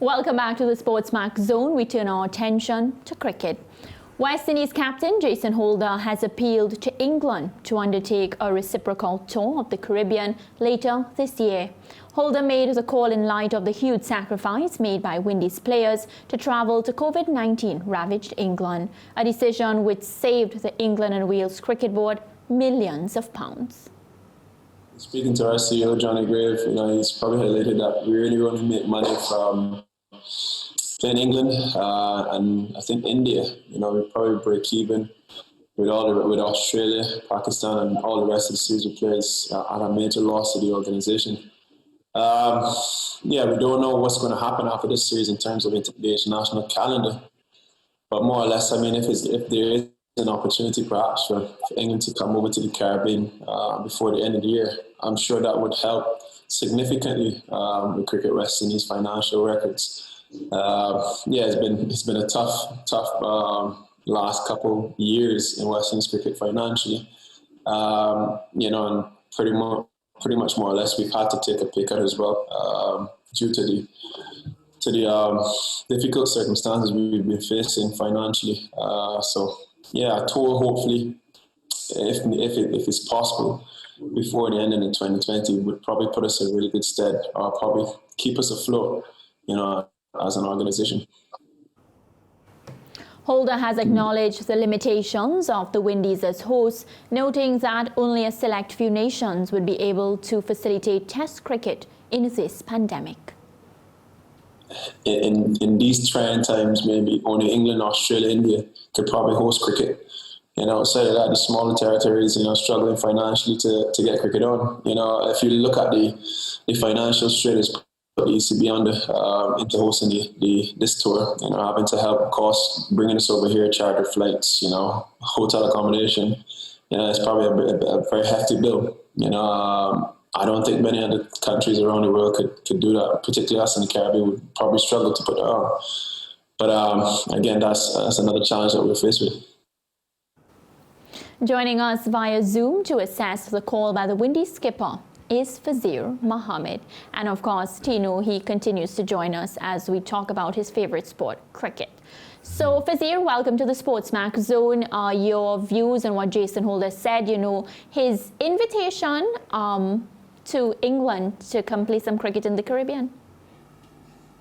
Welcome back to the SportsMax Zone. We turn our attention to cricket. West Indies captain Jason Holder has appealed to England to undertake a reciprocal tour of the Caribbean later this year. Holder made the call in light of the huge sacrifice made by Windies players to travel to COVID-19 ravaged England, a decision which saved the England and Wales Cricket Board millions of pounds. Speaking to our CEO, Johnny Grave, he's probably highlighted that we really want to make money from playing England and I think India. We probably break even with Australia, Pakistan, and all the rest of the series of players at a major loss to the organisation. We don't know what's going to happen after this series in terms of the international calendar, but more or less, if there is an opportunity perhaps for England to come over to the Caribbean before the end of the year, I'm sure that would help significantly with Cricket West Indies' financial records. It's been a tough last couple years in West Indies cricket financially, and pretty much more or less we've had to take a pay cut as well due to the difficult circumstances we've been facing financially. A tour hopefully, if it's possible, before the end of 2020 would probably put us in really good stead, or probably keep us afloat, as an organisation. Holder has acknowledged the limitations of the Windies as hosts, noting that only a select few nations would be able to facilitate Test cricket in this pandemic. In these trying times, maybe only England, Australia, India could probably host cricket. Outside of that, the smaller territories, struggling financially to get cricket on. If you look at the financial strain the ECB under into hosting this tour, having to help costs, bringing us over here, charter flights, hotel accommodation, it's probably a very hefty bill. I don't think many other countries around the world could do that, particularly us in the Caribbean would probably struggle to put that on. But again, that's another challenge that we're faced with. Joining us via Zoom to assess the call by the Windies skipper is Fazeer, Mohammed. And of course, Tino, he continues to join us as we talk about his favorite sport, cricket. So Fazeer, welcome to the SportsMax Zone. Your views on what Jason Holder said, his invitation to England to come play some cricket in the Caribbean.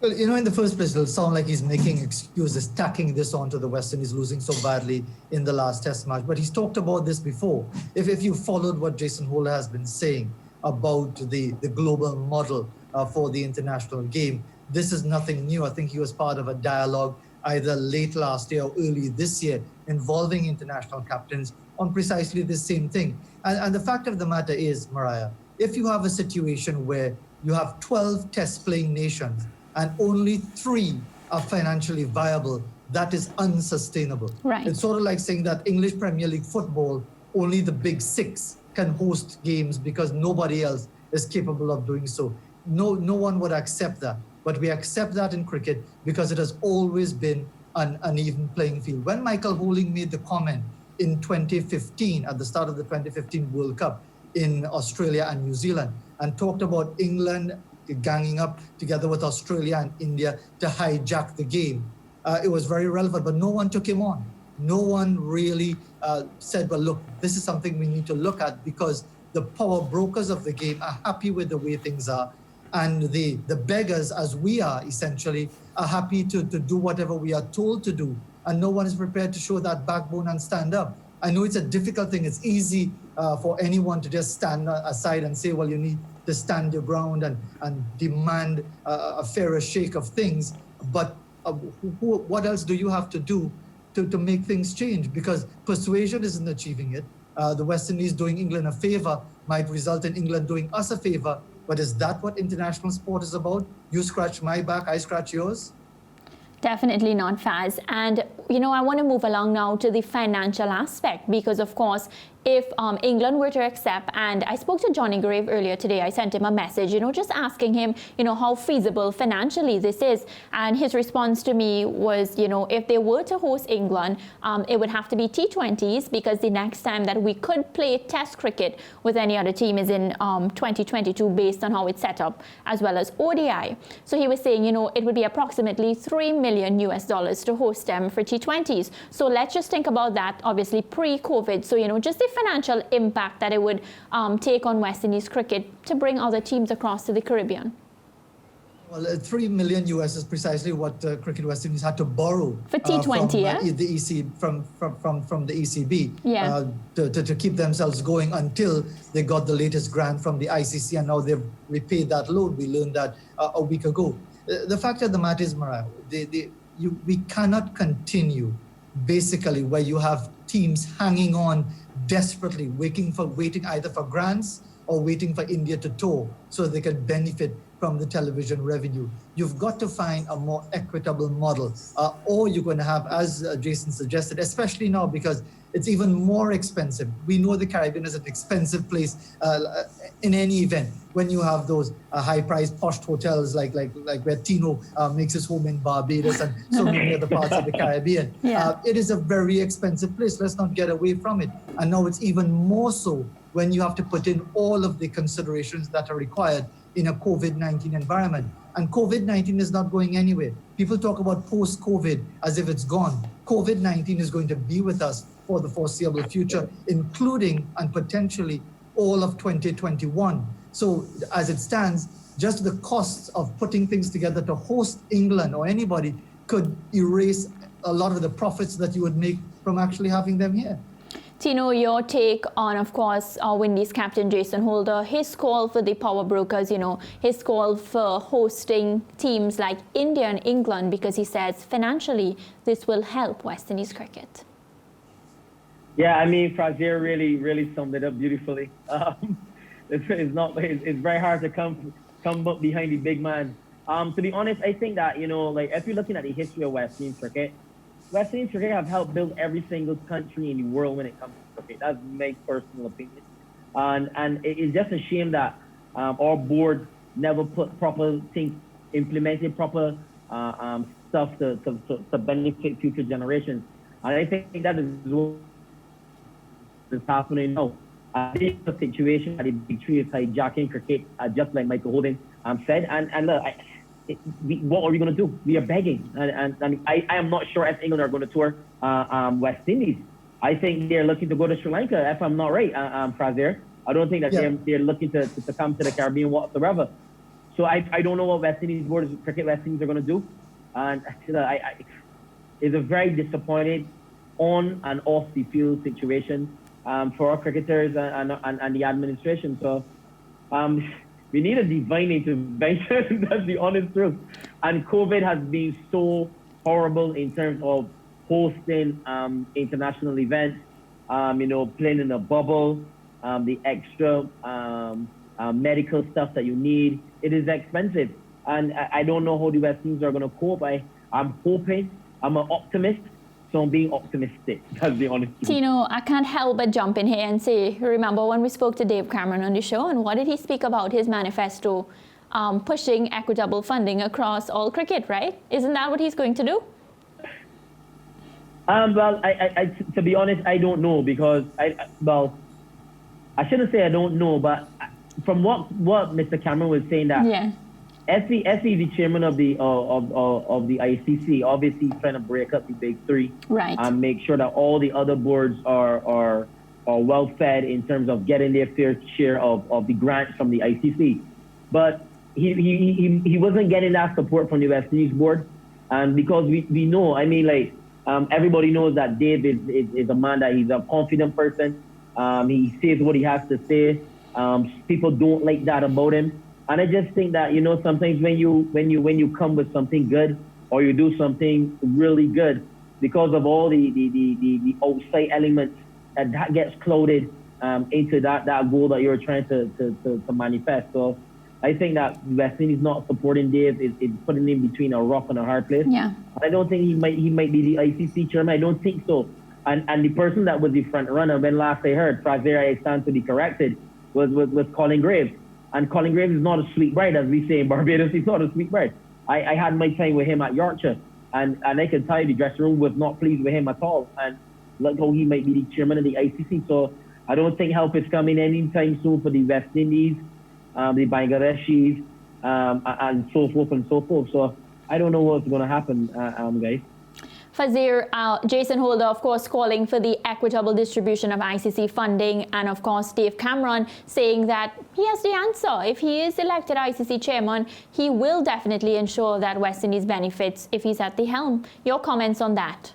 Well, in the first place, it'll sound like he's making excuses, tacking this onto the West Indies losing so badly in the last Test match. But he's talked about this before. If you followed what Jason Holder has been saying about the global model for the international game, this is nothing new. I think he was part of a dialogue either late last year or early this year involving international captains on precisely the same thing. And the fact of the matter is, Mariah, if you have a situation where you have 12 Test-playing nations and only 3 are financially viable, that is unsustainable. Right. It's sort of like saying that English Premier League football, only the big 6 can host games because nobody else is capable of doing so. No one would accept that. But we accept that in cricket because it has always been an uneven playing field. When Michael Holing made the comment in 2015, at the start of the 2015 World Cup in Australia and New Zealand, and talked about England ganging up together with Australia and India to hijack the game, it was very relevant, but no one took him on. No one really said, well, look, this is something we need to look at because the power brokers of the game are happy with the way things are. And the beggars, as we are essentially, are happy to do whatever we are told to do. And no one is prepared to show that backbone and stand up. I know it's a difficult thing. It's easy for anyone to just stand aside and say, well, you need to stand your ground and demand a fairer shake of things. But what else do you have to do to make things change? Because persuasion isn't achieving it. The West Indies doing England a favor might result in England doing us a favor. But is that what international sport is about? You scratch my back, I scratch yours? Definitely not, Faz. And, I want to move along now to the financial aspect because, of course, if England were to accept, and I spoke to Johnny Grave earlier today, I sent him a message, just asking him, how feasible financially this is. And his response to me was, if they were to host England, it would have to be T20s, because the next time that we could play Test cricket with any other team is in 2022, based on how it's set up, as well as ODI. So he was saying, it would be approximately $3 million to host them for T20s. So let's just think about that, obviously pre-COVID. So, just the financial impact that it would take on West Indies cricket to bring other teams across to the Caribbean. Well, $3 million is precisely what Cricket West Indies had to borrow for T20, the EC from the ECB to keep themselves going until they got the latest grant from the ICC, and now they've repaid that loan. We learned that a week ago. The fact of the matter is, Mariah, we cannot continue basically where you have teams hanging on desperately, waiting either for grants or waiting for India to tour so they can benefit from the television revenue. You've got to find a more equitable model, or you're going to have, as Jason suggested, especially now because it's even more expensive. We know the Caribbean is an expensive place in any event. When you have those high-priced posh hotels like where Tino makes his home in Barbados and so many other parts of the Caribbean, it is a very expensive place. Let's not get away from it. And now it's even more so when you have to put in all of the considerations that are required in a COVID-19 environment. And COVID-19 is not going anywhere. People talk about post-COVID as if it's gone. COVID-19 is going to be with us for the foreseeable future, including and potentially all of 2021. So as it stands, just the costs of putting things together to host England or anybody could erase a lot of the profits that you would make from actually having them here. Tino, your take on, of course, our Windies captain Jason Holder, his call for the power brokers, his call for hosting teams like India and England, because he says financially this will help West Indies cricket. Yeah, I mean, Fazeer really summed it up beautifully. It's very hard to come up behind the big man. To be honest, I think that, if you're looking at the history of West Indies cricket, West Indies cricket have helped build every single country in the world when it comes to cricket. That's my personal opinion. And it's just a shame that our board never implemented proper stuff to benefit future generations. And I think that is what is happening now. This is a situation that the big three is hijacking cricket, just like Michael Holden said. And look, what are we going to do? We are begging. And I am not sure if England are going to tour West Indies. I think they're looking to go to Sri Lanka, if I'm not right, Fazeer. I don't think that they're looking to come to the Caribbean whatsoever. So I don't know what Cricket West Indies are going to do. And it's a very disappointing on and off the field situation for our cricketers and the administration. So we need a divine intervention. That's the honest truth. And COVID has been so horrible in terms of hosting international events, playing in a bubble, the extra medical stuff that you need. It is expensive. And I don't know how the West Indies are going to cope. I'm hoping, I'm an optimist, so I'm being optimistic. That's the honest truth. Tino, I can't help but jump in here and say, remember when we spoke to Dave Cameron on the show, and what did he speak about? His manifesto pushing equitable funding across all cricket, right? Isn't that what he's going to do? Well, to be honest, I don't know, because I shouldn't say I don't know, but from what Mr. Cameron was saying, that SC is the chairman of the ICC, obviously trying to break up the big three, right, and make sure that all the other boards are well fed in terms of getting their fair share of the grants from the ICC. But he wasn't getting that support from the West Indies board, and because we know, I mean, everybody knows that Dave is a man that he's a confident person. He says what he has to say. People don't like that about him. And I just think that, sometimes when you come with something good, or you do something really good, because of all the outside elements, that gets clouded into that goal that you're trying to manifest. So I think that West Indies not supporting Dave is putting him between a rock and a hard place. Yeah. I don't think he might be the ICC chairman. I don't think so. And the person that was the front runner, when last I heard, Fazeer, I stand to be corrected, was Colin Graves. And Colin Graves is not a sweet bride, as we say in Barbados. He's not a sweet bride. I had my time with him at Yorkshire, and I can tell you the dressing room was not pleased with him at all. And look how he might be the chairman of the ICC. So I don't think help is coming anytime soon for the West Indies, the Bangladeshis, and so forth and so forth. So I don't know what's going to happen, guys. Fazeer, Jason Holder, of course, calling for the equitable distribution of ICC funding, and of course, Dave Cameron saying that he has the answer. If he is elected ICC chairman, he will definitely ensure that West Indies benefits if he's at the helm. Your comments on that?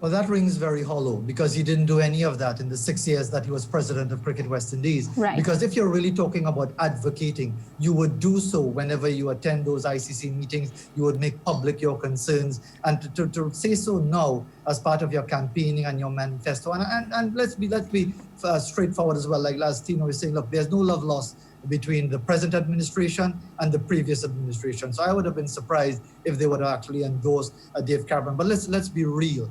Well, that rings very hollow because he didn't do any of that in the 6 years that he was president of Cricket West Indies. Right. Because if you're really talking about advocating, you would do so whenever you attend those ICC meetings. You would make public your concerns, and to say so now as part of your campaigning and your manifesto. And let's be straightforward as well. Like last Tino was saying, look, there's no love lost between the present administration and the previous administration. So I would have been surprised if they would have actually endorsed Dave Cameron. But let's be real.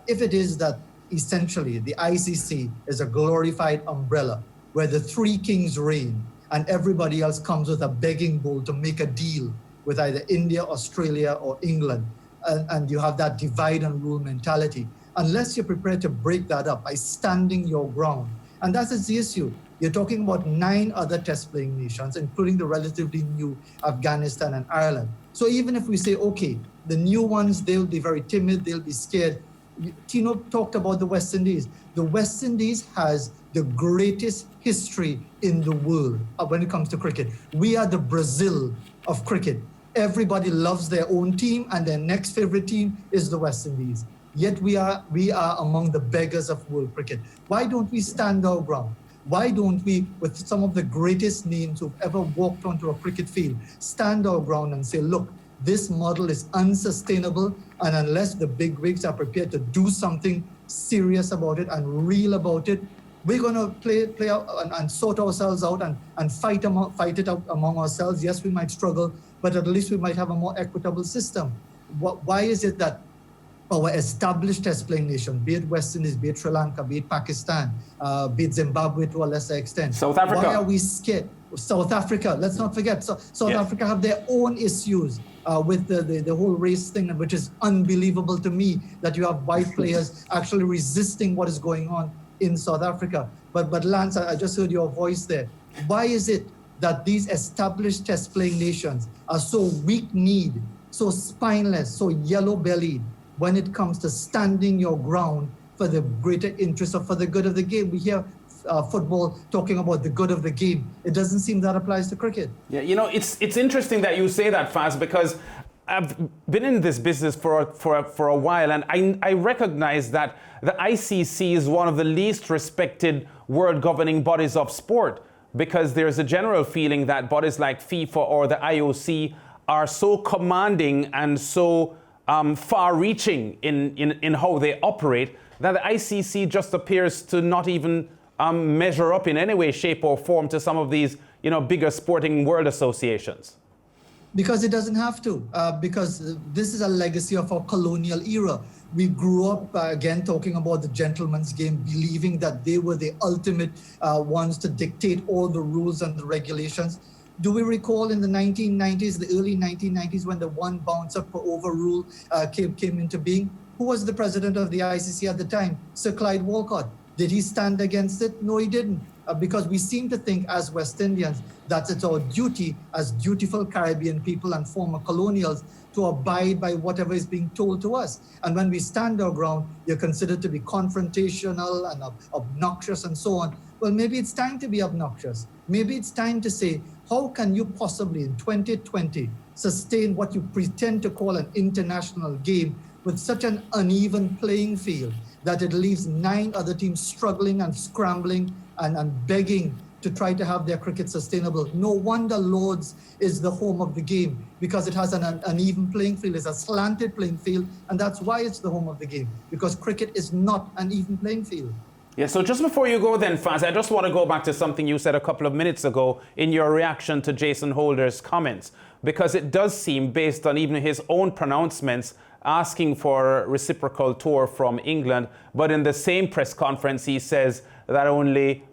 If it is that essentially the ICC is a glorified umbrella where the three kings reign and everybody else comes with a begging bowl to make a deal with either India, Australia, or England, and you have that divide and rule mentality, unless you're prepared to break that up by standing your ground. And that is the issue. You're talking about 9 other test-playing nations, including the relatively new Afghanistan and Ireland. So even if we say, okay, the new ones, they'll be very timid, they'll be scared. Tino talked about the West Indies. The West Indies has the greatest history in the world when it comes to cricket. We are the Brazil of cricket. Everybody loves their own team, and their next favorite team is the West Indies. Yet we are among the beggars of world cricket. Why don't we stand our ground? Why don't we, with some of the greatest names who've ever walked onto a cricket field, stand our ground and say, look, this model is unsustainable, and unless the big wigs are prepared to do something serious about it and real about it, we're going to play out and sort ourselves out and fight it out among ourselves. Yes, we might struggle, but at least we might have a more equitable system. Why is it that our established test-playing nation, be it West Indies, be it Sri Lanka, be it Pakistan, be it Zimbabwe to a lesser extent, South Africa. Why are we scared? South Africa, let's not forget. South Africa have their own issues with the whole race thing, which is unbelievable to me that you have white players actually resisting what is going on in South Africa. But Lance, I just heard your voice there. Why is it that these established test-playing nations are so weak-kneed, so spineless, so yellow-bellied when it comes to standing your ground for the greater interest or for the good of the game? We hear football talking about the good of the game. It doesn't seem that applies to cricket. Yeah, you know, it's interesting that you say that, Faz, because I've been in this business for a while, and I recognize that the ICC is one of the least respected world governing bodies of sport, because there's a general feeling that bodies like FIFA or the IOC are so commanding and so far-reaching in how they operate that the ICC just appears to not even measure up in any way, shape, or form to some of these, bigger sporting world associations. Because it doesn't have to, because this is a legacy of our colonial era. We grew up, again, talking about the gentleman's game, believing that they were the ultimate ones to dictate all the rules and the regulations. Do we recall in the 1990s, the early 1990s, when the one bouncer per over rule came into being? Who was the president of the ICC at the time? Sir Clyde Walcott. Did he stand against it? No, he didn't. Because we seem to think as West Indians that it's our duty as dutiful Caribbean people and former colonials to abide by whatever is being told to us. And when we stand our ground, you're considered to be confrontational and obnoxious and so on. Well, maybe it's time to be obnoxious. Maybe it's time to say, how can you possibly in 2020 sustain what you pretend to call an international game with such an uneven playing field that it leaves 9 other teams struggling and scrambling and begging to try to have their cricket sustainable? No wonder Lord's is the home of the game, because it has an uneven playing field. It's a slanted playing field, and that's why it's the home of the game, because cricket is not an even playing field. Yeah, so just before you go then, Faz, I just want to go back to something you said a couple of minutes ago in your reaction to Jason Holder's comments, because it does seem, based on even his own pronouncements, asking for a reciprocal tour from England, but in the same press conference he says that only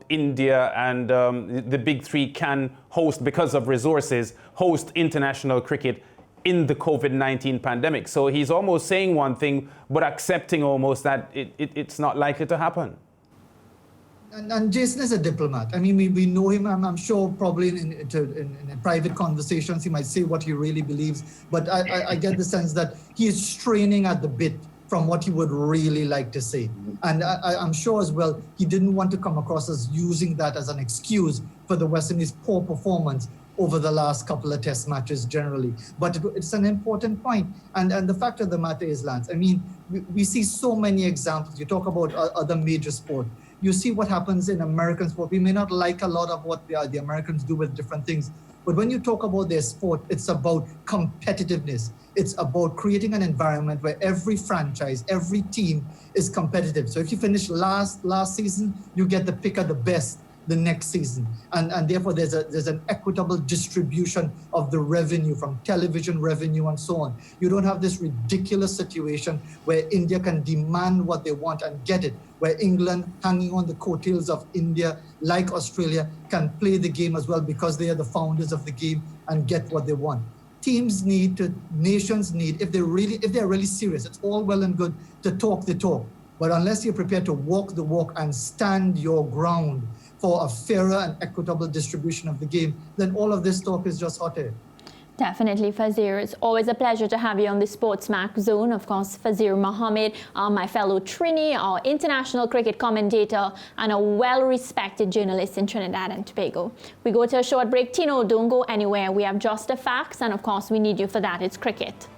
India and the big three can host, because of resources, host international cricket in the COVID-19 pandemic. So he's almost saying one thing, but accepting almost that it's not likely to happen. And Jason is a diplomat. I mean, we know him. I'm sure probably in private conversations, he might say what he really believes. But I get the sense that he is straining at the bit from what he would really like to say. And I'm sure as well, he didn't want to come across as using that as an excuse for the West Indies' poor performance over the last couple of test matches generally. But it's an important point. And the fact of the matter is, Lance, I mean, we see so many examples. You talk about other major sports. You see what happens in American sport. We may not like a lot of what the Americans do with different things, but when you talk about their sport, it's about competitiveness. It's about creating an environment where every franchise, every team is competitive. So if you finish last season, you get the pick of the best the next season. And therefore there's an equitable distribution of the revenue from television revenue and so on. You don't have this ridiculous situation where India can demand what they want and get it, where England, hanging on the coattails of India, like Australia, can play the game as well because they are the founders of the game and get what they want. Nations need, if they're really serious, it's all well and good to talk the talk, but unless you're prepared to walk the walk and stand your ground for a fairer and equitable distribution of the game, then all of this talk is just hot air. Definitely, Fazeer. It's always a pleasure to have you on the SportsMax Zone. Of course, Fazeer Mohammed, my fellow Trini, our international cricket commentator, and a well-respected journalist in Trinidad and Tobago. We go to a short break. Tino, don't go anywhere. We have just the facts, and of course, we need you for that. It's cricket.